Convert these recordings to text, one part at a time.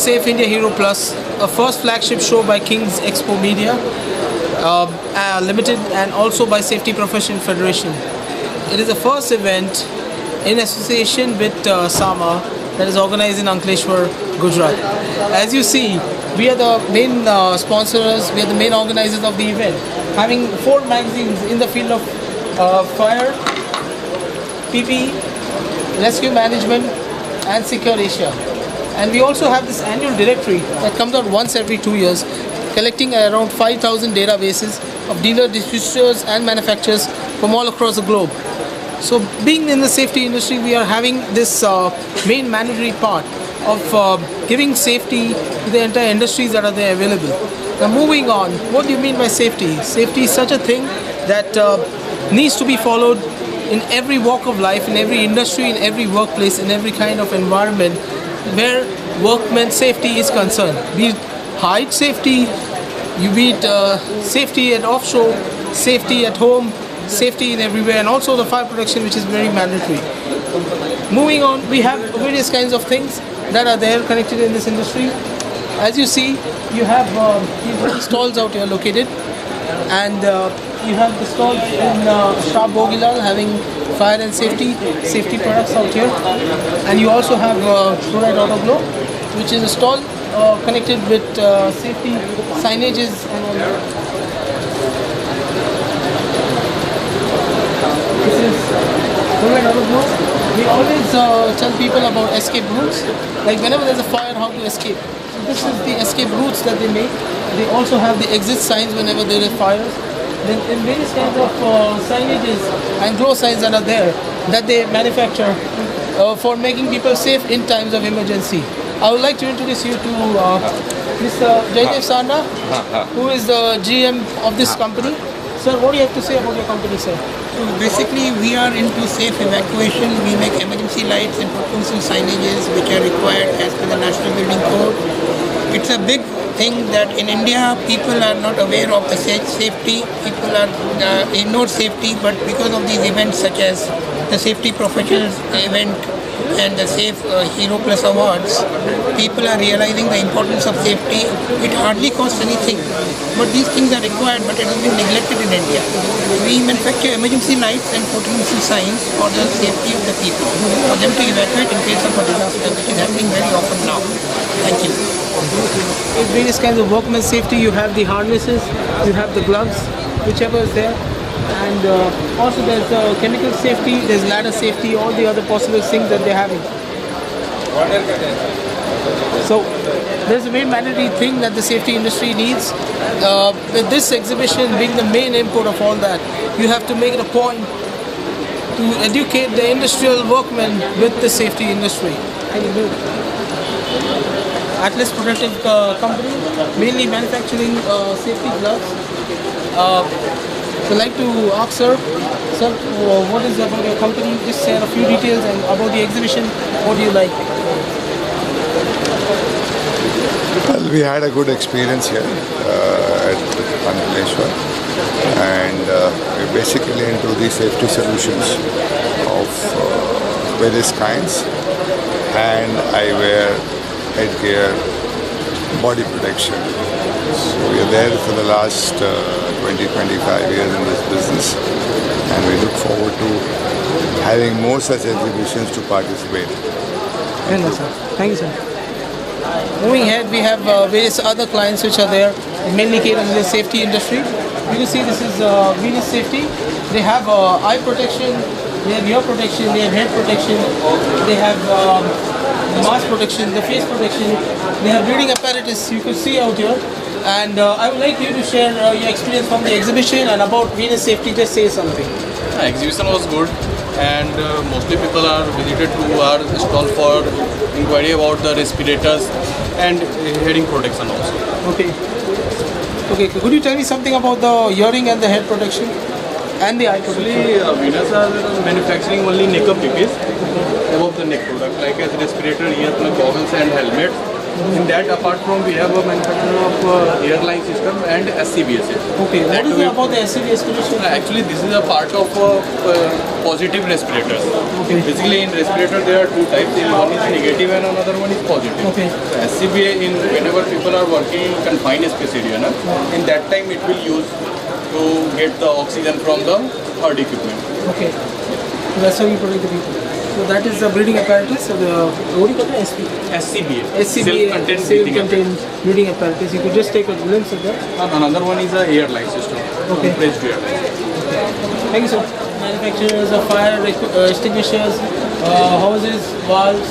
Safe India Hero Plus, a first flagship show by King's Expo Media Limited and also by Safety Profession Federation. It is the first event in association with SAMA that is organized in Ankleshwar, Gujarat. As you see, we are the main sponsors, we are the main organizers of the event, having 4 magazines in the field of fire, PP, rescue management and Secure Asia. And we also have this annual directory that comes out once every 2 years, collecting around 5,000 databases of dealer, distributors and manufacturers from all across the globe. So being in the safety industry, we are having this main mandatory part of giving safety to the entire industries that are there available. Now moving on, what do you mean by safety? Safety is such a thing that needs to be followed in every walk of life, in every industry, in every workplace, in every kind of environment where workman safety is concerned. Be it height safety, be it safety at offshore, safety at home, safety in everywhere, and also the fire protection, which is very mandatory. Moving on, we have various kinds of things that are there connected in this industry. As you see, you have these stalls out here located, and you have the stalls in Shah Bogilal having fire and safety products out here, and you also have Fluoride Auto Glow, which is a stall connected with safety signages and all that. This is Fluoride Auto Glow. We always tell people about escape routes, like whenever there's a fire, how to escape. So this is the escape routes that they make. They also have the exit signs whenever there is fires. Then in various kinds of signages and glow signs that are there that they manufacture for making people safe in times of emergency. I would like to introduce you to Mr. Jaydev Sanda, who is the GM of this company. Sir, what do you have to say about your company, sir? So basically, we are into safe evacuation. We make emergency lights and propulsion signages which are required as per the National Building Code. It's a big thing that in India people are not aware of the safety. People are ignore safety, but because of these events such as the Safety Professionals event and the Safe Hero Plus Awards, people are realizing the importance of safety. It hardly costs anything, but these things are required, but it has been neglected in India. We manufacture emergency lights and potential signs for the safety of the people, for them to evacuate in case of a disaster, which is happening very often now. Thank you. In various kinds of workman safety, you have the harnesses, you have the gloves, whichever is there. And also there's chemical safety, there's ladder safety, all the other possible things that they're having. So there's a main mandatory thing that the safety industry needs. With this exhibition being the main input of all that, you have to make it a point to educate the industrial workmen with the safety industry. Atlas Protective Company, mainly manufacturing safety gloves. So I'd like to ask sir, what is about your company? Just share a few details and about the exhibition. What do you like? Well, we had a good experience here at Ankleshwar, and we're basically into the safety solutions of various kinds: hand, eyewear, headgear, body protection. So we are there for the last 20-25 years in this business, and we look forward to having more such exhibitions to participate. Very nice, sir. Thank you, sir. Moving ahead, we have various other clients which are there, mainly catering to the safety industry. You can see this is Venus Safety. They have eye protection, they have ear protection, they have head protection, they have mask protection, the face protection, they have breathing apparatus you can see out here. And I would like you to share your experience from the exhibition and about Venus Safety. Just say something. The exhibition was good, and mostly people are visited to our stall for inquiry about the respirators and hearing protection also. Okay. Okay. Could you tell me something about the hearing and the head protection and the eye protection? Actually, Venus are manufacturing only neck-up PPs above the neck product, like as respirator, earplug, goggles, and helmet. In that, apart from we have a manufacturer of airline system and SCBA system. Okay, what is it about the SCBA solution? Actually, this is a part of positive respirators. Okay. Basically, in respirator there are two types. One is negative and another one is positive. Okay. So SCBA, whenever people are working in confined space area, in that time it will use to get the oxygen from the hard equipment. Okay. So that's how you protect the people. So that is the breathing apparatus. So the what do you call it? SCBA. SCBA, self-contained breathing apparatus. You could just take a glimpse of that. And another one is a airline system. Okay. Compressed airline. Thank you, sir. Manufacturers of fire extinguishers, hoses, valves,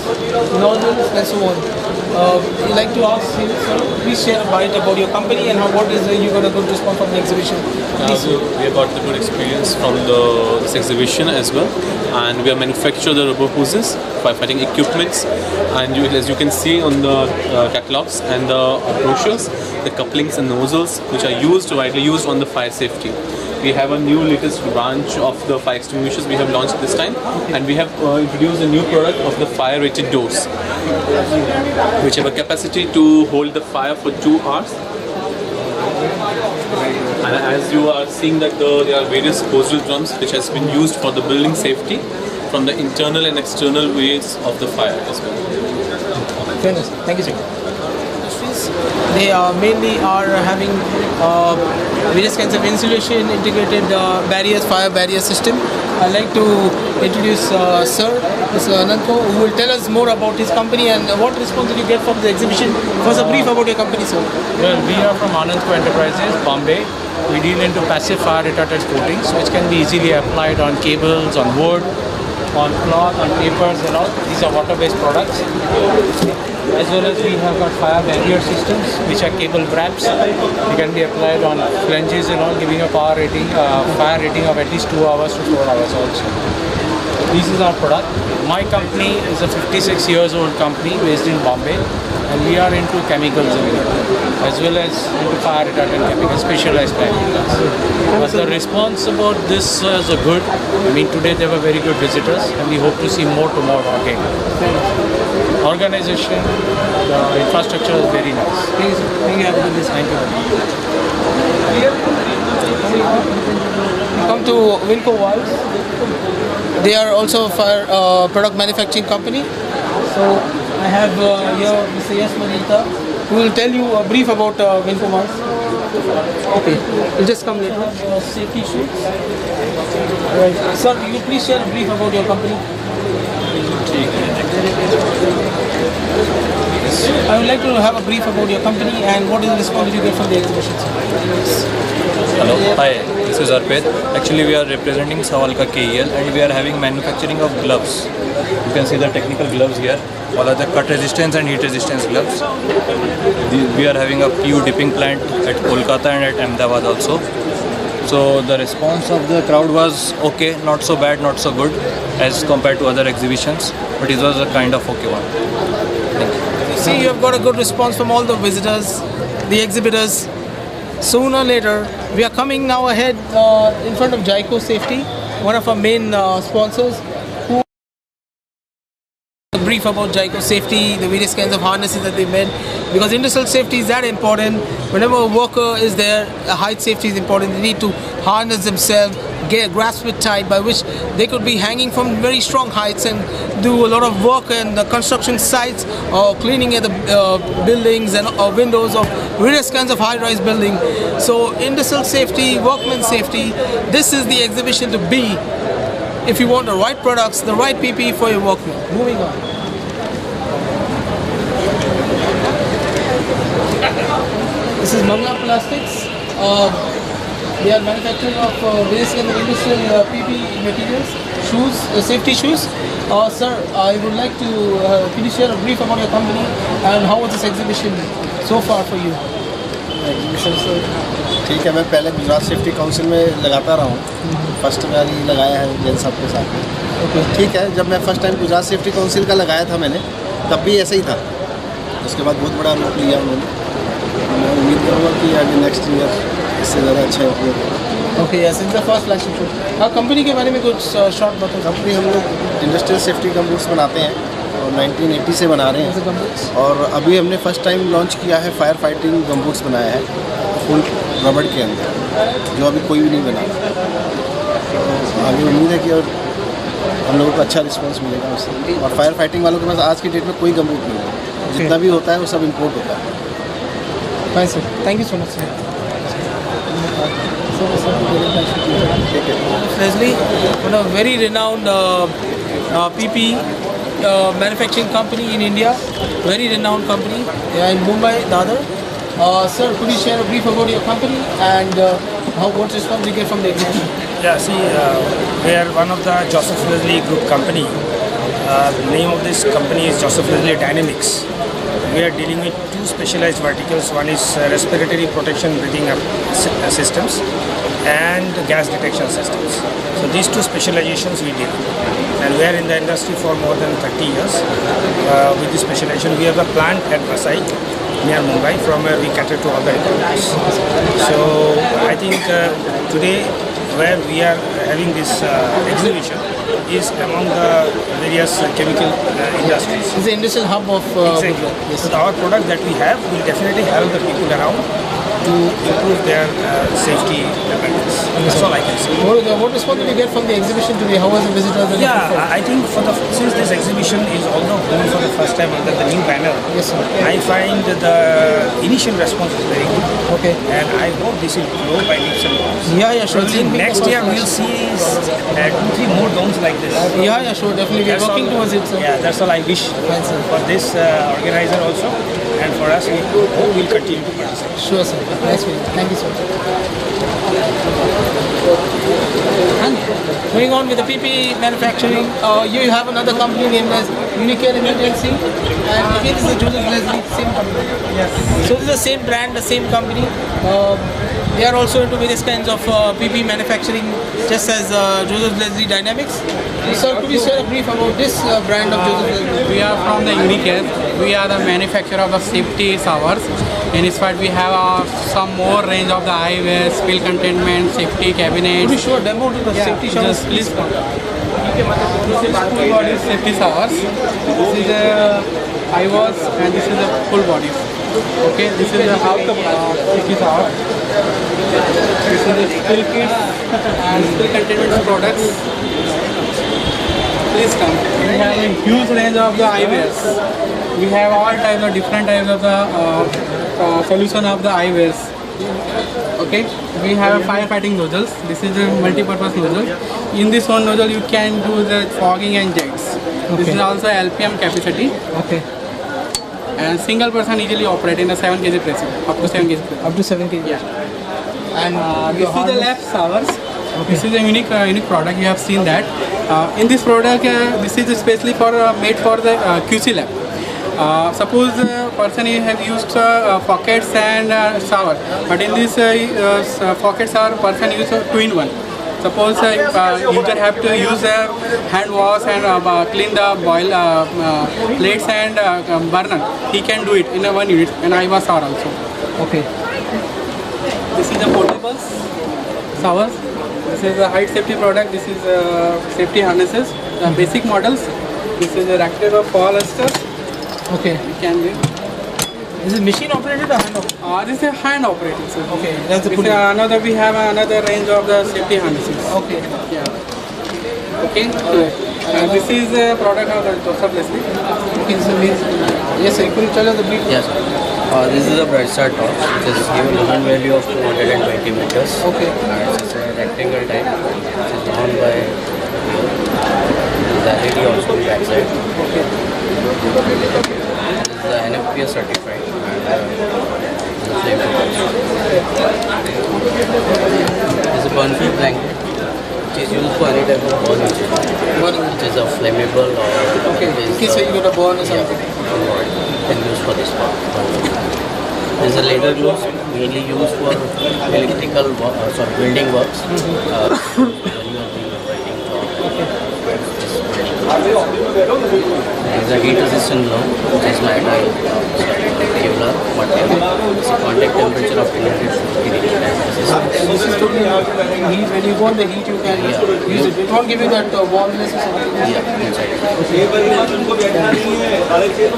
nozzles, and so on. We'd like to ask you, sir, please share a bit about your company and what is you got a good response from the exhibition. We have got the good experience from this exhibition as well, and we have manufactured the rubber hoses, firefighting equipments, and as you can see on the catalogs and the brochures, the couplings and nozzles which are widely used on the fire safety. We have a new latest branch of the fire extinguishers we have launched this time, and we have introduced a new product of the fire rated doors, which have a capacity to hold the fire for 2 hours. And as you are seeing that there are various hose drums which has been used for the building safety from the internal and external ways of the fire as well. Thank you, sir. They mainly are having various kinds of insulation, integrated barriers, fire barrier system. I'd like to introduce Sir, Mr. Anantko, who will tell us more about his company and what response did you get from the exhibition. First, a brief about your company, sir. Well, we are from Anantko Enterprises, Bombay. We deal into passive fire retardant coatings, which can be easily applied on cables, on wood, on cloth, on papers and all. These are water-based products. As well as we have got fire barrier systems, which are cable wraps. They can be applied on flanges and all, giving a fire rating of at least 2 hours to 4 hours also. This is our product. My company is a 56 years old company based in Bombay, and we are into chemicals as well as into fire retardant chemicals, specialized chemicals. But the response about this is good. I mean, today there were very good visitors, and we hope to see more tomorrow again. Organization, the infrastructure is very nice. Thank you. Have a good day. Thank you. Come to Winco Valves. They are also a fire product manufacturing company. So I have here Mr. Yash Manita, who will tell you a brief about Winco Valves. Okay, we'll just come later. Safety issues. Right. Sir, will you please share a brief about your company? I would like to have a brief about your company and what is the response you get from the exhibitions. Hello, hi, this is Arpit. Actually, we are representing Sawalka KEL and we are having manufacturing of gloves. You can see the technical gloves here. All are the cut resistance and heat resistance gloves. We are having a PU dipping plant at Kolkata and at Ahmedabad also. So the response of the crowd was okay, not so bad, not so good as compared to other exhibitions, but it was a kind of okay one. Thank you. See, you have got a good response from all the visitors, the exhibitors. Sooner or later, we are coming now ahead in front of Jaico Safety, one of our main sponsors, who a brief about Jaico Safety, the various kinds of harnesses that they made, because industrial safety is that important. Whenever a worker is there, height safety is important. They need to harness themselves, grasp it tight, by which they could be hanging from very strong heights and do a lot of work in the construction sites or cleaning at the buildings and windows of various kinds of high-rise building. So industrial safety, workman safety, this is the exhibition to be if you want the right products, the right PPE for your workmen. Moving on. This is Mangla Plastics. They are manufacturing of various kind of industrial PPE materials, shoes, safety shoes. Sir, I would like to, can you share a brief about your company and how was this exhibition so far for you? Exhibition से ठीक है, मैं पहले Gujarat safety council में लगाता रहा हूँ, first बार ही लगाया है जैन साहब के साथ में। ठीक है, जब मैं first time Gujarat safety council का लगाया था मैंने, तब भी ऐसा ही था। उसके बाद बहुत बड़ा रूप लिया उन्होंने। मैं उम्मीद करूँगा कि आगे नेक्स्ट ईयर इससे ज़्यादा अच्छा उपयोग। Okay, yes, in the first flagship show. हाँ, कंपनी के बारे में कुछ शॉर्ट बताओ। कंपनी हम लोग इंडस्ट्रियल सेफ्टी गम बूट्स बनाते हैं और 1980 से बना रहे हैं। और अभी हमने फर्स्ट टाइम लॉन्च किया है फायर फाइटिंग गमबूट्स बनाया है फुल रबड़ के अंदर, जो अभी कोई भी नहीं बना रहा। आगे उम्मीद है कि और हम लोगों को अच्छा रिस्पांस मिलेगा उससे। और फायर फाइटिंग वालों के पास आज की डेट में कोई गमबूट नहीं है, जितना भी होता है वो सब इम्पोर्ट होता है। Fine, sir. Thank you so much, sir. Leslie, one of very renowned PP manufacturing company in India, very renowned company in Mumbai, Dadar. Sir, could you share a brief about your company and what response you get from the exhibition? Yeah, see, we are one of the Joseph Leslie Group company. The name of this company is Joseph Leslie Dynamics. We are dealing with two specialized verticals. One is respiratory protection breathing systems and gas detection systems. So these two specializations we deal with. And we are in the industry for more than 30 years. With this specialization, we have a plant at Vasai near Mumbai, from where we cater to all the economies. So I think today where we are having this exhibition is among the various chemical industries. It's the industrial hub of Exactly. Yes. So our product that we have will definitely help the people around to improve their safety apparatus. That's all I can say. What response did you get from the exhibition today? How was the visitors? and the Yeah, footfall? I think since this exhibition is although held for the first time under the new banner, Yes, sir. I find the initial response is very good. Okay. And I hope this will grow by leaps and bounds. Yeah, sure. Probably next year we'll see 2-3 more downs like this. Yeah, sure. Definitely. We're That's working all- towards it, sir. Yeah, that's all I wish Fine, sir. for this organizer also, and for us, we hope we'll continue to participate. Sure, sir. Nice meeting. Thank you so much. And going on with the PP manufacturing, you have another company named as Unicare Emergency, and again this is Joseph Leslie, same company. Yes. So this is the same brand, the same company. They are also into various kinds of PP manufacturing, just as Joseph Leslie Dynamics. Sir, could you share a brief about this brand of Joseph Leslie? We are from the Unicare. We are the manufacturer of the safety showers. In this part, we have some more range of the eyewear, spill containment, safety cabinets. Could you show a demo to the safety showers? Just please come. This is full body safety showers. This is a eye wash and this is a full body. Okay, this is a half safety shower. This is the spill kits and spill containment products. Please come. We have a huge range of the eyewears. We have all types of different types of the solution of the eyewears. Okay, we have firefighting nozzles. This is a multi-purpose nozzle. In this one nozzle, you can do the fogging and jets. This is also LPM capacity. Okay. And single person easily operate in a 7 kg pressing, up to 7 kg pressing. Up to 7 kg. Yeah. And This is the lap showers. This is a unique product. You have seen that. In this product, this is especially for made for the QC lab. Suppose person have used pockets and shower, but in this pocket shower, person use 2-in-1. Suppose user have to use hand wash and clean the boil plates and burner. He can do it in a 1 unit, and eye wash shower also. okay. This is the portable showers. This is a height safety product. This is safety harnesses, basic models. This is a reactive fall asters. Okay. We can do. This is machine operated or hand operated? This is a hand operated. Sir. Okay, that's the This pulley. is another. We have another range of the safety harnesses. Okay. Yeah. Okay. This is a product of the Joseph Leslie. Okay, so yes, sir. Could you tell us the brief? Yes. This is a Bright Star torch, which is given a run value of 220 meters. Okay. And it's a rectangle type, which is bound by the LED also on the backside. Okay. This is the NFPA certified and flame protection. This is a burn-free blanket, which is used for any type of burn which is a flammable or Okay. In case you got a burn or something. can use for this part. There is a laser gloves mainly used for electrical building works. When you are doing welding job. There is a heat resistant glove, which is metal Kevlar material. It's a contact temperature of 350 degrees. This is totally heat. When you go in the heat, you can use it. It won't give you that warmness or something. Yeah, inside.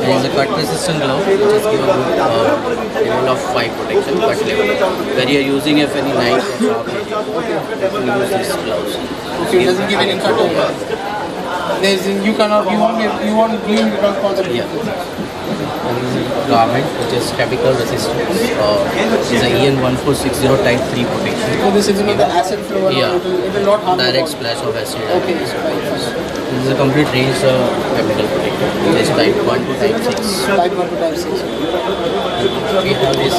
There is a cut resistant glove which is given level of 5 protection, cut level. Where you are using if any knife or sharp edge, you can use these gloves. Okay, it doesn't give any cut over. You won't clean it out for the garment which is chemical resistant. It's a EN 1460 type 3 protection. So this is the acid flow. Yeah. It will not harm Direct splash of acid. Okay. This is a complete range chemical protector. It is type 1 to type 6. Type 1 to type 6. We have this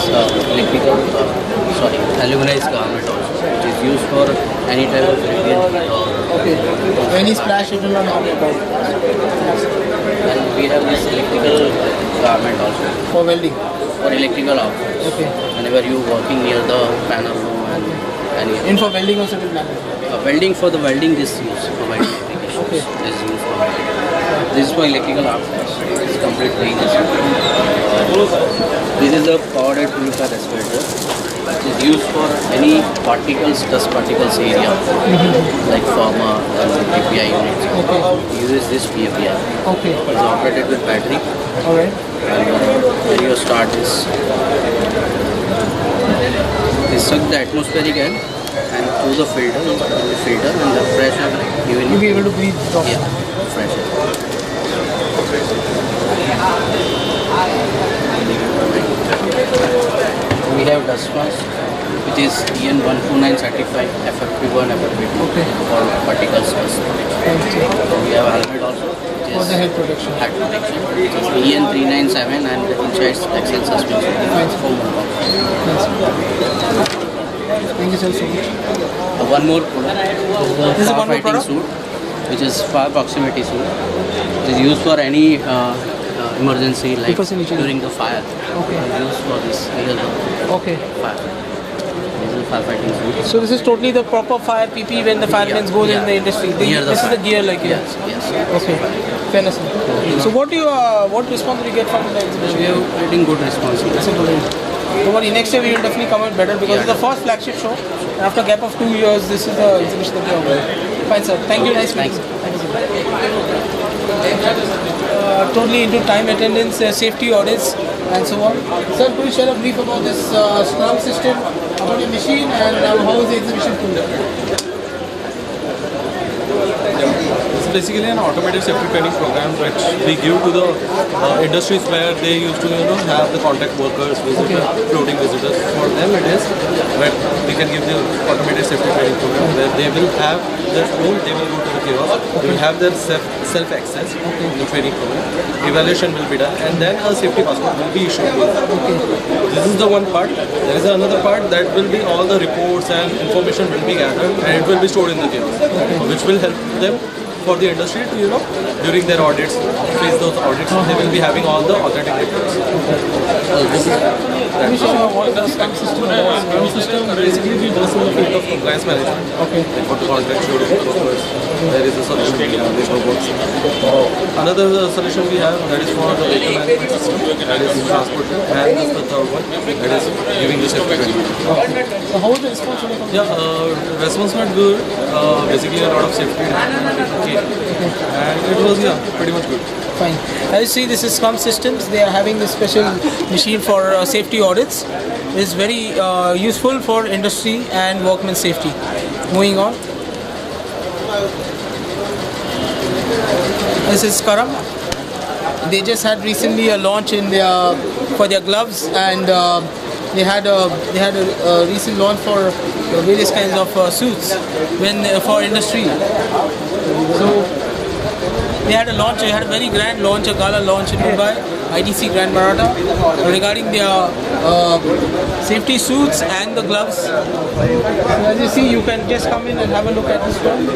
aluminized garment also, which is used for any type of radiant heat or any splash it will not harm your body. And we have this electrical garment also for welding. For electrical outfits. Okay. Whenever you working near the panel room and in for welding also it will matter. Welding, for the welding this is used for welding applications. Okay. This is used for welding. This is for electrical outfits. This is complete range. This is a powered purifier respirator. It is used for any particles, dust particles area, like pharma and API units. Okay. Uses this PAPI. Okay. It's operated with battery. Alright. And when you start this suck the atmospheric air and through the filter and the fresh air you will be able to breathe properly. Yeah, fresh air. We have dust mask which is EN 129 certified FFP1, FFP2 for particles dust protection. We have helmet also for the head protection. Head protection which is EN 397 and inside Excel suspension. Thank you so much. One more product. This is one more product suit, which is fire proximity suit. It is used for any emergency, like during the fire. Okay. Used for this near the fire. This is firefighting suit. So this is totally the proper fire PP when the firemen goes in the industry. This is the gear like it. Yes. Okay. Fairness. So what response do you get from the exhibition? We are getting good response. Don't worry, next year we will definitely come out better because it's the first flagship show. And after a gap of 2 years, this is the exhibition that we are going. Fine, sir. Thank you. Nice meeting. Thank you, sir. Totally into time attendance, safety audits, and so on. Sir, could you share a brief about this Scrum system, about your machine, and how is the exhibition going? It's basically an automated safety training program which we give to the industries where they used to have the contact workers, floating visitors. For them it is where we can give the automated safety training program where they will have their own, they will go to the kiosk, they will have their self-access in the training program, evaluation will be done and then a safety passport will be issued. This is the one part. There is another part that will be all the reports and information will be gathered and it will be stored in the kiosk, which will help them for the industry to, during their audits, face those audits, they will be having all the authentic reports. Can you share what the Scrum system is? Scrum system basically we work in the field of compliance management. Okay. For the contract workers, there is a solution we have, this robots. Another solution we have that is for the vehicle management system, that is transport, and this is the third one, that is giving the safety training. So how is the response? Response went good. Basically a lot of safety came. And it was pretty much good. Fine. As you see, this is Scrum Systems. They are having this special machine for safety audits. It's very useful for industry and workman safety. Moving on. This is Scrum. They just had recently a launch in for their gloves, and they had a recent launch for various kinds of suits for industry. So they had a launch. They had a very grand launch, a gala launch in Mumbai, ITC Grand Maratha, regarding their safety suits and the gloves. So as you see, you can just come in and have a look at this one.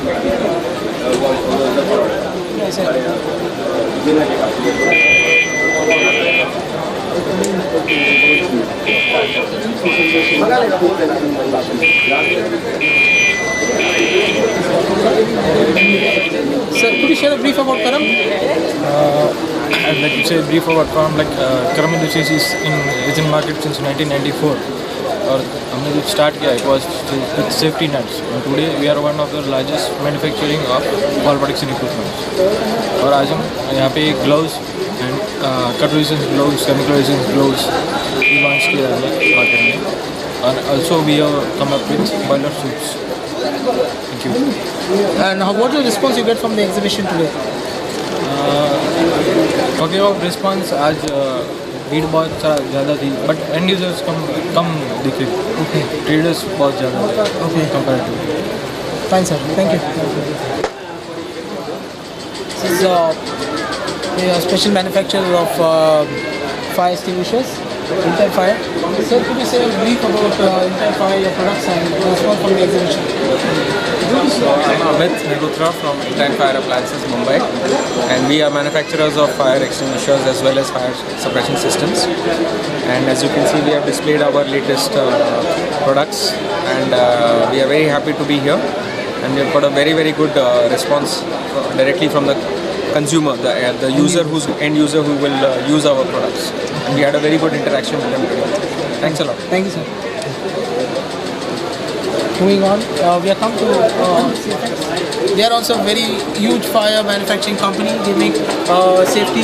Sir, could you share a brief about Karam? I'd like to say a brief about Karam. Karam Industries is in market since 1994. और हमने जब start किया it was with safety nets and today we are one of the largest manufacturing of fall protection equipments. और आज हम यहाँ पे gloves and cut resistance gloves, chemical resistance gloves launch किया है मार्केट में। और also we have come up with boiler suits. Thank you. And what is the response you get from the exhibition today? Talking of response, आज भीड़ बहुत ज़्यादा थी but and users कम दिखे। ट्रेडर्स बहुत ज़्यादा थे comparatively. Fine, sir. Thank you. This is a special manufacturer of fire extinguishers, Intel Fire. Sir, could you say a brief about Intel Fire, your products, and the response from the exhibition? So I'm Amit Negutra from Intel Fire Appliances, Mumbai, and we are manufacturers of fire extinguishers as well as fire suppression systems. And as you can see, we have displayed our latest products, and we are very happy to be here. And we have got a very good response directly from the consumer, the user who's end user who will use our products. And we had a very good interaction with them today. Thanks a lot. Thank you, sir. Moving on, we are come to CFX. They are also a very huge fire manufacturing company. They make safety,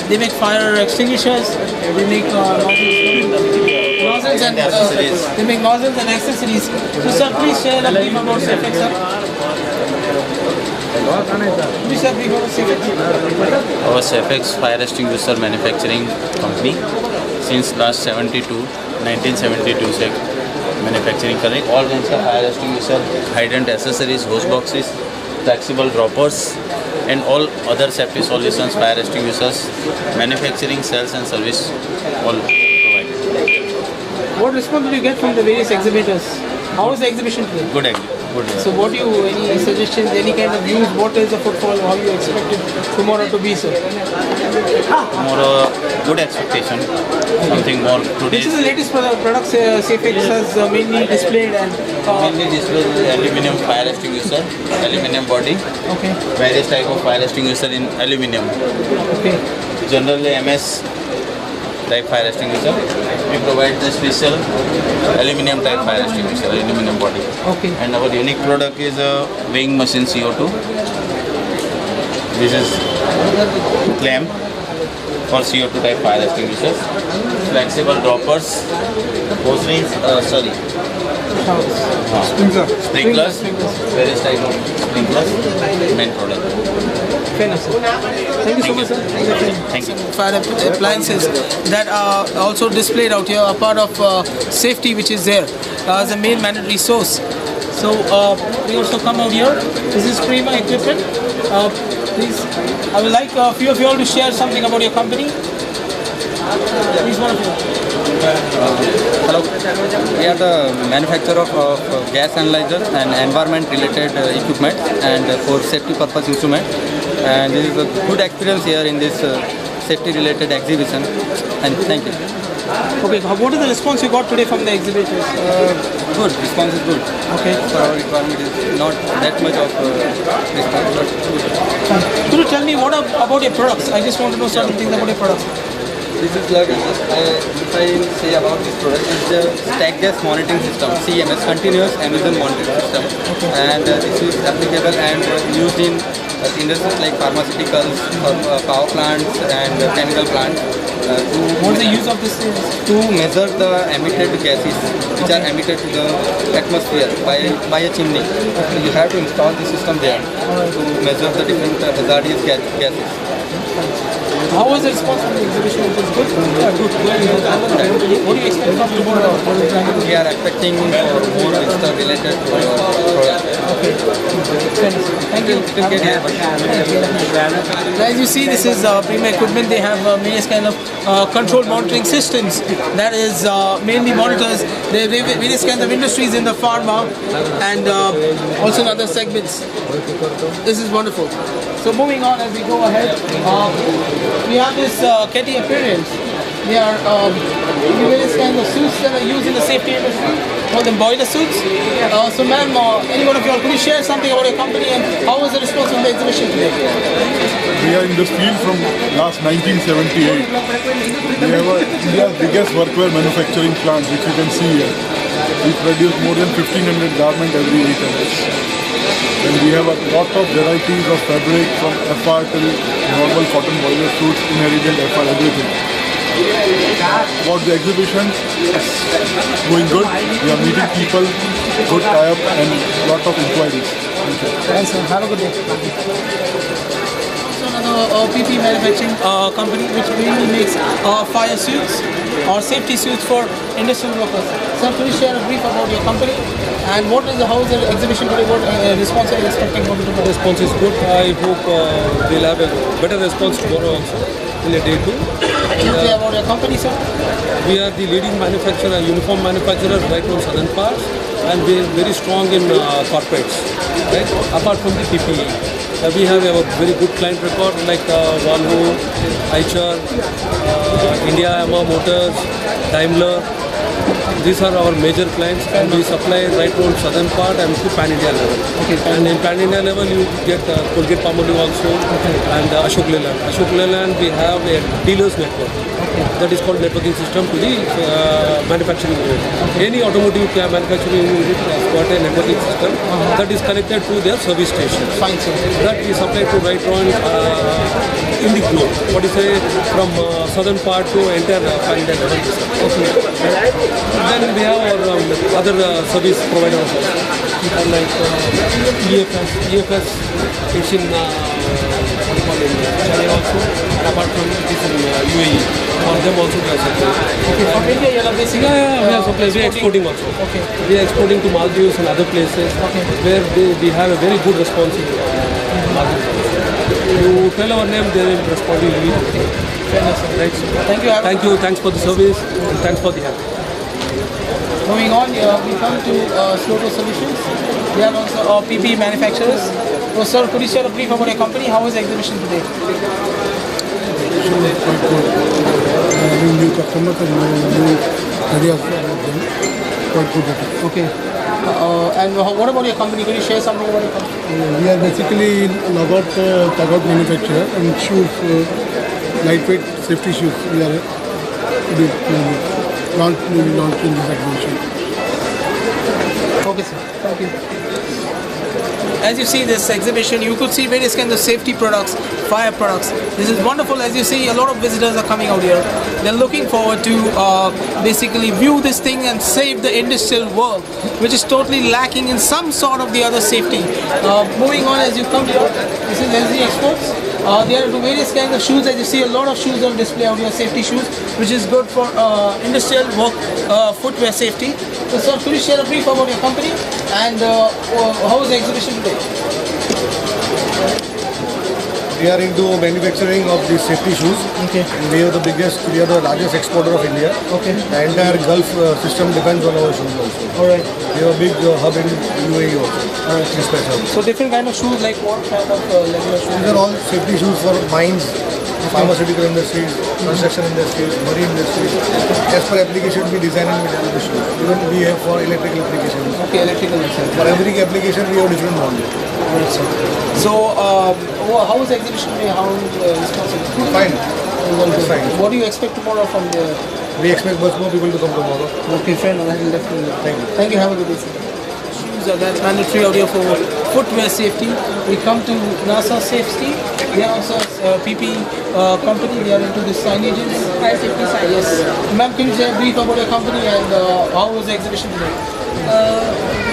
they make fire extinguishers, they make nozzles and accessories. They make nozzles and accessories. So sir, please share a brief about CFX, sir. Please share a brief about CFX. Our CFX Fire Extinguisher Manufacturing Company since last 1972 से manufacturing कर रही है। All range का fire extinguisher, hydrant accessories, hose boxes, flexible droppers, and all other safety solutions, fire extinguishers, manufacturing, sales and service, all provided. What response did you get from the various exhibitors? How was the exhibition today? Good. So what do you, any suggestions, any kind of views, what is the footfall, how you expect it tomorrow to be, sir? Tomorrow, good expectation, something more today. This is the latest products CFX has mainly displayed and... mainly displayed aluminium fire extinguisher, aluminium body, okay. Various type of fire extinguisher in aluminium. Okay. Generally MS type fire extinguisher. We provide the special aluminium type fire extinguisher, aluminium body. Okay. And our unique product is a weighing machine CO2. This is clamp for CO2 type fire extinguishers. Flexible droppers, hose rings, sprinklers, various type of sprinklers, main product. Fair enough, sir. Thank you so much, sir. Thank you. Fire appliances that are also displayed out here are part of safety, which is there as a main mandatory source. So we also come out here. This is Prima equipment. Please, I would like a few of you all to share something about your company. Please, one of you. Hello, we are the manufacturer of gas analyzers and environment related equipment and for safety purpose instrument, and this is a good experience here in this safety related exhibition, and thank you. Okay, what is the response you got today from the exhibitors? Good, response is good. Okay. For our requirement is not that much of response, but good. Could you tell me what about your products? I just want to know certain things about your products. This is like, if I say about this product, it's the stack gas monitoring system, CMS, continuous emission monitoring system, and this is applicable and used in industries like pharmaceuticals, power plants and chemical plants. What is the use of this? To measure the emitted gases which are emitted to the atmosphere by a chimney. So you have to install the system there to measure the different hazardous gases. How was the response from the exhibition? It was good? Good. What do you expect from tomorrow? We are expecting more research related to our product. Okay. Thank you. As you see, this is Prima equipment. They have various kind of control monitoring systems. That is mainly monitors the various kinds of industries in the pharma and also in other segments. This is wonderful. So moving on as we go ahead, we have this Ketty appearance. They are various kinds of suits that are used in the safety industry, called them boiler suits. So ma'am, any one of you all, could you share something about your company and how was the response of the exhibition today? We are in this field from last 1978. We have India's biggest workwear manufacturing plant, which you can see here. We produce more than 1500 garments every week. And we have a lot of varieties of fabric from FR till normal cotton boiler suits, inherited FR, everything. About the exhibition, it's going good. We are meeting people, good tie-up and lot of inquiries. Thank you. Thanks, sir. Have a good day. Another PP manufacturing company which mainly makes fire suits or safety suits for industrial workers. Sir, could you share a brief about your company and how is the exhibition today? What response are you expecting from the response is good. I hope we'll have a better response tomorrow also in a day too. Anything about your company, sir? We are the leading manufacturer, uniform manufacturer right from southern parts, and we are very strong in corporates, right? Apart from the PPE. We have a very good client record like Volvo, Eicher, India Yamaha Motors, Daimler. These are our major clients, and we supply right from southern part and to pan India level. Okay. And in pan India level, you get Colgate Palmolive also, and Ashok Leyland. Ashok Leyland, we have a dealers network. That is called networking system to the manufacturing unit. Any automotive manufacturing unit has got a networking system that is connected to their service stations. Fine, sir. That we supply to right on in the globe. What is say from southern part to entire pan India level. Okay. Then we have our other service providers like EFS. EFS is in China also, and apart from it is in UAE. For them also we are supplying. Okay, from India you are basically we are supplying. We are exporting also. Okay. We are exporting to Maldives and other places where we have a very good response in Maldives. You tell our name, they will respond immediately. Right. Thank you. Thank you. Thanks for the service and thanks for the help. Moving on, we come to Sloto Solutions. They are also PP manufacturers. So, sir, could you share a brief about your company? How was the exhibition today? Quite good. Having new customers and new ideas about them. Quite good. Okay. And what about your company? Could you share something about your company? We are basically logout tagout manufacturer and shoes, lightweight safety shoes. We are launching this exhibition. Okay, sir. Thank you. As you see this exhibition, you could see various kinds of safety products, fire products. This is wonderful. As you see, a lot of visitors are coming out here. They're looking forward to basically view this thing and save the industrial world, which is totally lacking in some sort of the other safety. Moving on, as you come here, this is LZ Exports. There are various kinds of shoes. As you see, a lot of shoes on display out here, safety shoes, which is good for industrial work, footwear safety. So, sir, could you share a brief about your company and how was the exhibition today? We are into manufacturing of these safety shoes. Okay. We are the largest exporter of India. Okay. The entire Gulf system depends on our shoes also. Alright. We have a big hub in UAE also. Alright. So different kind of shoes, like what kind of level of shoes? These are all safety shoes for mines, pharmaceutical industries, construction industries, marine industries. As per application, we design and we develop the shoes. Even we have for electrical applications. Okay, electrical applications. For every application, we have different models. So, how was the exhibition today? How responsible? Fine. Fine. What do you expect tomorrow from the? We expect much more people to come tomorrow. Okay, fine. That will definitely. Thank you. Thank you. Have a good day, sir. Shoes are that's mandatory out here for footwear safety. We come to NASA Safety. They are also a PP company. They are into the signages. Fire safety signages. Yes. Ma'am, can you share a brief about your company and how was the exhibition today?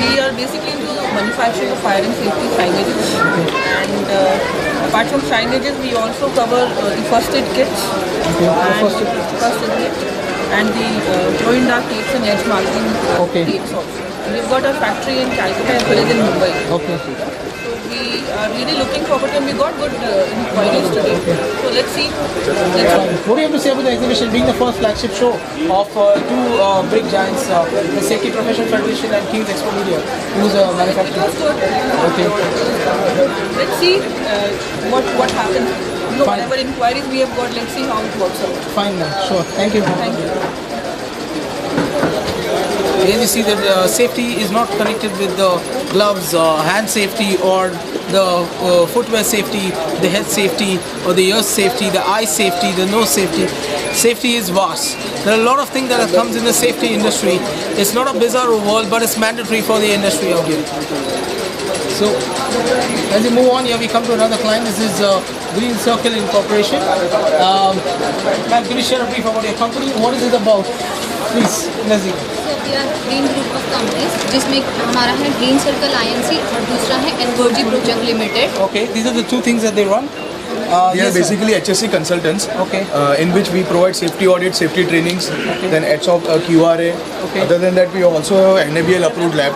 We are basically into manufacturing of fire and safety signages, and apart from signages, we also cover the first aid kits, and the glow in dark tapes and edge marking tapes also. We've got a factory in Calcutta as well as in Mumbai. Okay. So we are really looking forward to, and we got good inquiries today. So let's see. What do you have to say about the exhibition being the first flagship show of two big giants, the Safety Profession Federation and King's Expo Media, who's a manufacturer? It was good. Okay. Let's see what happens. know, whatever inquiries we have got, let's see how it works out. Fine, ma'am. Sure. Thank you. Thank you. Here you see that safety is not connected with the gloves, hand safety, or the footwear safety, the head safety, or the ear safety, the eye safety, the nose safety. Safety is vast. There are a lot of things that comes in the safety industry. It's not a bizarre world, but it's mandatory for the industry out here. So, as we move on here, we come to another client. This is Green Circle Incorporation. Ma'am, can you share a brief about your company? What is it about? Please, Nazir. We are green group of companies जिसमें हमारा है green circle INC और दूसरा है energy project limited. Okay, these are the two things that they run. We are basically HSC consultants, in which we provide safety audits, safety trainings, then HSOC, QRA. Other than that, we also have NABL approved lab,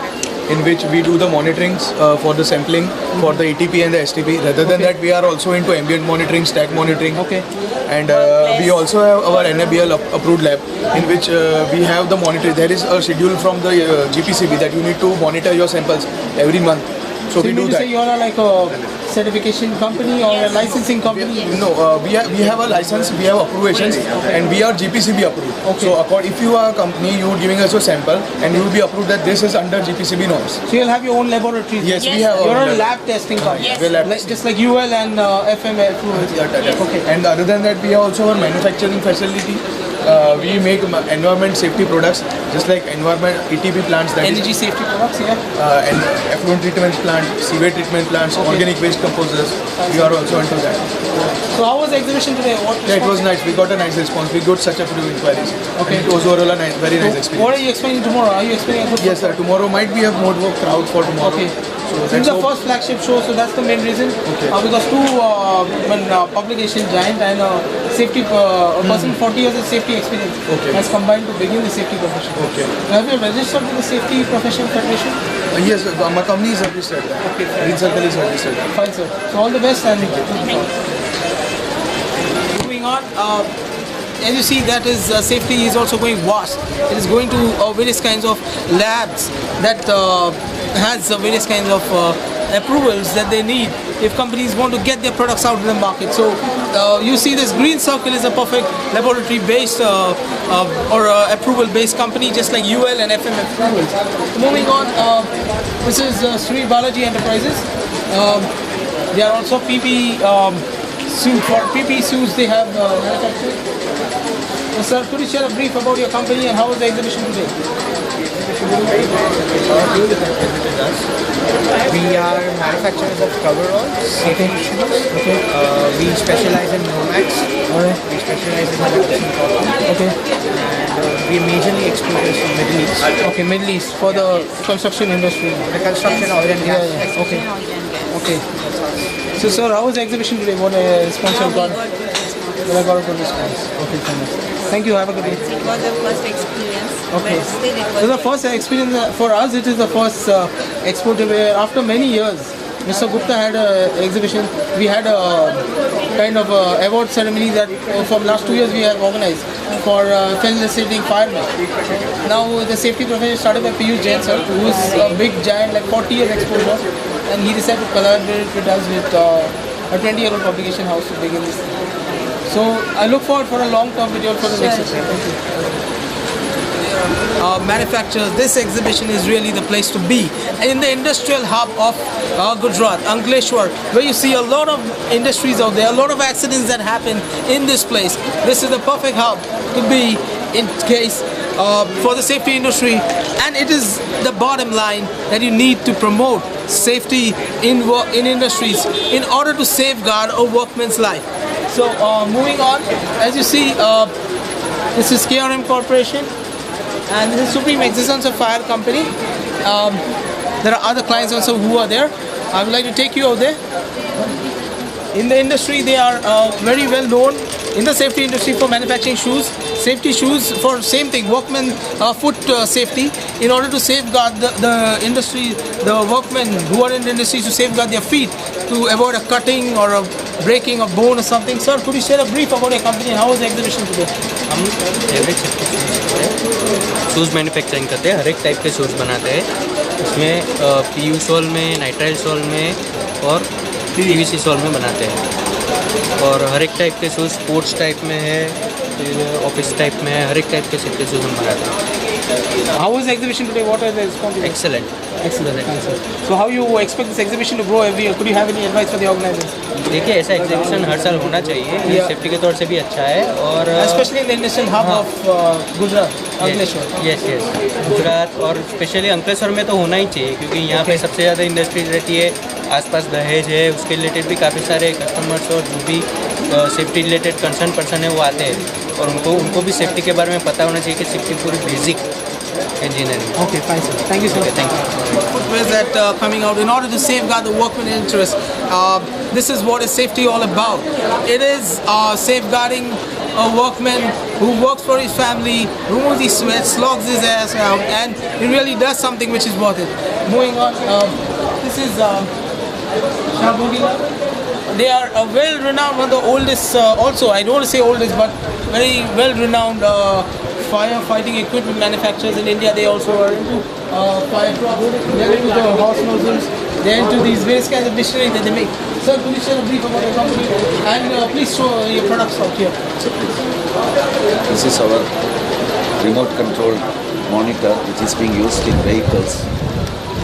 in which we do the monitorings for the sampling for the ETP and the STP. Rather than that, we are also into ambient monitoring, stack monitoring. And we also have our NABL approved lab, in which we have the monitor. There is a schedule from the GPCB that you need to monitor your samples every month. So we do that. Say you are like a certification company or a licensing company? No, we have a license, we have approvations, and we are GPCB approved. So if you are a company, you are giving us a sample, and you will be approved that this is under GPCB norms. So you'll have your own laboratories? Yes, we have. You're a lab testing company? Yes. We're lab testing. Just like UL and FMA approved? Okay. And other than that, we have also our manufacturing facility. We make environment safety products, just like environment ETP plants. That energy safety products, and effluent treatment plant, sewage treatment plants, organic waste composers. We are also into that. So how was the exhibition today? It was nice. We got a nice response. We got such a few inquiries. Okay. It was overall a very nice experience. What are you explaining tomorrow? Are you explaining? Yes, sir. Tomorrow might be a more crowd for tomorrow. Okay. So this is the first flagship show, so that's the main reason. Because two publication giant and safety person 40 years of safety experience has combined to begin the safety profession. Have you registered with the Safety Profession Federation? Yes, my company is registered. Green Circle is registered. Fine, sir. So all the best and moving on. As you see, that is safety is also going vast. It is going to various kinds of labs that has various kinds of approvals that they need if companies want to get their products out in the market. So you see, this Green Circle is a perfect laboratory based or approval based company, just like UL and FM approvals. Moving on, this is Sri Balaji Enterprises. They are also PP suit. For PP suits they have manufactured. Sir, could you share a brief about your company and how was the exhibition today? We are manufacturers of coveralls, safety shoes. We specialize in Nomax. We specialize in cotton. And we majorly exporters from Middle East. Okay, Middle East for the construction industry. The construction oil and gas. Okay. So, sir, how was the exhibition today? What response you got? I got a good response. Okay, thank you. Have a good day. It was the first experience. Okay. But still it was So the first experience for us, it is the first export where after many years, Mr. Gupta had an exhibition. We had a kind of award ceremony that for last 2 years we have organized for facilitating firemen. Now the safety profession started by Piyush Jain sir, who is a big giant, like 40 years exposure, and he decided to collaborate with us with a 20-year-old publication house to begin this. So I look forward for a long-term video for the next manufacturers. This exhibition is really the place to be in the industrial hub of Gujarat, Ankleshwar, where you see a lot of industries out there, a lot of accidents that happen in this place. This is the perfect hub to be in case for the safety industry, and it is the bottom line that you need to promote safety in industries in order to safeguard a workman's life. So moving on, as you see, this is KRM Corporation and this is Supreme Existence of Fire Company. There are other clients also who are there. I would like to take you out there. In the industry, they are very well known in the safety industry for manufacturing shoes, safety shoes for same thing, workmen foot safety, in order to safeguard the industry, the workmen who are in the industry, to safeguard their feet to avoid a cutting or a breaking of bone or something. Sir, could you share a brief about your company and how was the exhibition today? हम favourite shoes manufacturing करते हैं, हर एक type के shoes बनाते हैं। इसमें PU soul में, nitrile soul में और PVC सोल में बनाते हैं। और हर एक टाइप के शूज़, स्पोर्ट्स टाइप में है, फिर ऑफिस टाइप में है, हर एक टाइप के सेफ्टी शूज़ हम बनाते हैं। How was the exhibition today? What are the responses? Excellent. Excellent. So how you expect this exhibition to grow every year? Could you have any advice for the organizers? देखिए, ऐसा exhibition हर साल होना चाहिए, ये safety के तौर से भी अच्छा है और especially in the industrial hub of Gujarat, Ankleshwar. Yes. Gujarat और स्पेशली अंकलेश्वर में तो होना ही चाहिए क्योंकि यहाँ पे सबसे ज़्यादा इंडस्ट्रीज रहती है, आसपास दहेज है, उसके रिलेटेड भी काफ़ी सारे कस्टमर्स और जो भी सेफ्टी रिलेटेड कंसर्न पर्सन है वो आते हैं और उनको भी सेफ्टी के बारे में पता होना चाहिए कि सेफ्टी पूरी basic engineering. Okay, fine, sir. Thank you, sir. Okay, thank you. Footwear that coming out in order to safeguard the workman interest. This is what is safety all about. It is safeguarding a workman who works for his family, removes his sweat, slogs his ass out, and he really does something which is worth it. Moving on, this is Shabogila. They are well-renowned, one of the oldest, also, I don't want to say oldest, but very well-renowned firefighting equipment manufacturers in India. They also are into fire trucks, they're into the horse nozzles, they're into these various kinds of machinery that they make. Sir, could you share a brief about your company and please show your products out here. This is our remote controlled monitor which is being used in vehicles.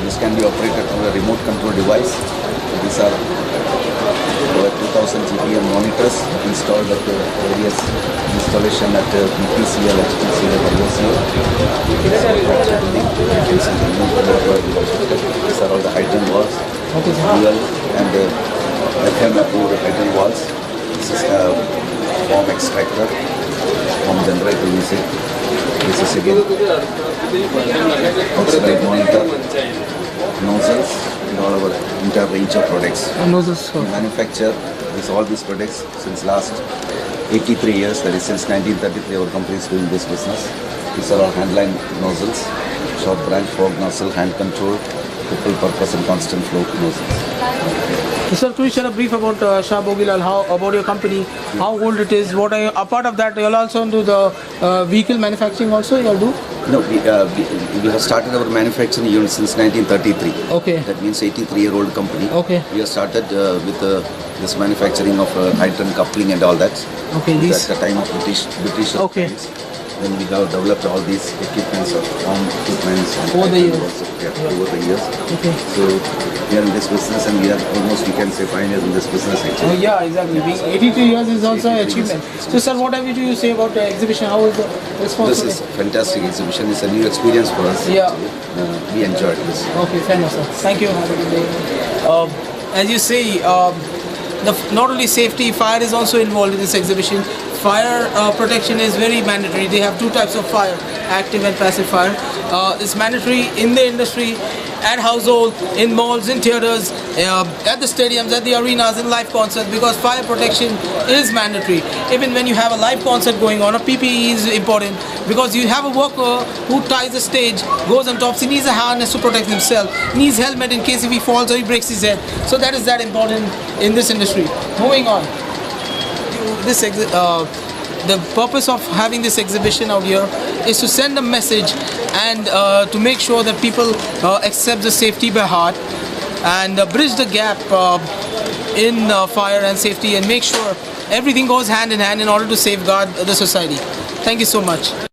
This can be operated through a remote control device. These are over 2000 GPM monitors installed at various installation at BPCL, HPCL, IOCL. These are all the hydrant walls, dual and FM approved hydrant walls. This is a foam extractor, foam generator music. This is again outside monitor, nozzles, and all our entire range of products. Nozzles. We manufacture all these products since last 83 years, that is since 1933 our company is doing this business. These are all handline nozzles, short branch fog nozzle, hand control, triple purpose and constant flow nozzles. Sir, could you share a brief about Shah Bogilal, about your company, how old it is, what are you, apart of that, you all also do the vehicle manufacturing also, you all do? No, we have started our manufacturing unit since 1933. Okay. That means 83-year-old company. Okay. We have started with this manufacturing of hydrant coupling and all that. Okay. At the time of British okay. times. Then we have developed all these equipments of farm equipments and over the years. Over the years. Okay. So we are in this business and we are almost, we can say, pioneers in this business actually. Oh yeah, exactly. Being 83 years is also an achievement. So sir, what have you say about the exhibition? How is the response? This is a fantastic exhibition. It's a new experience for us. Yeah. We enjoyed this. Okay, fair enough, sir. Thank you. Have a good day. As you see, not only safety, fire is also involved in this exhibition. Fire protection is very mandatory. They have two types of fire, active and passive fire. It's mandatory in the industry, at household, in malls, in theaters, at the stadiums, at the arenas, in live concerts, because fire protection is mandatory. Even when you have a live concert going on, a PPE is important because you have a worker who ties the stage, goes on top, he needs a harness to protect himself, he needs helmet in case if he falls or he breaks his head. So that is that important in this industry. Moving on. The purpose of having this exhibition out here is to send a message and to make sure that people accept the safety by heart and bridge the gap in fire and safety and make sure everything goes hand in hand in order to safeguard the society. Thank you so much.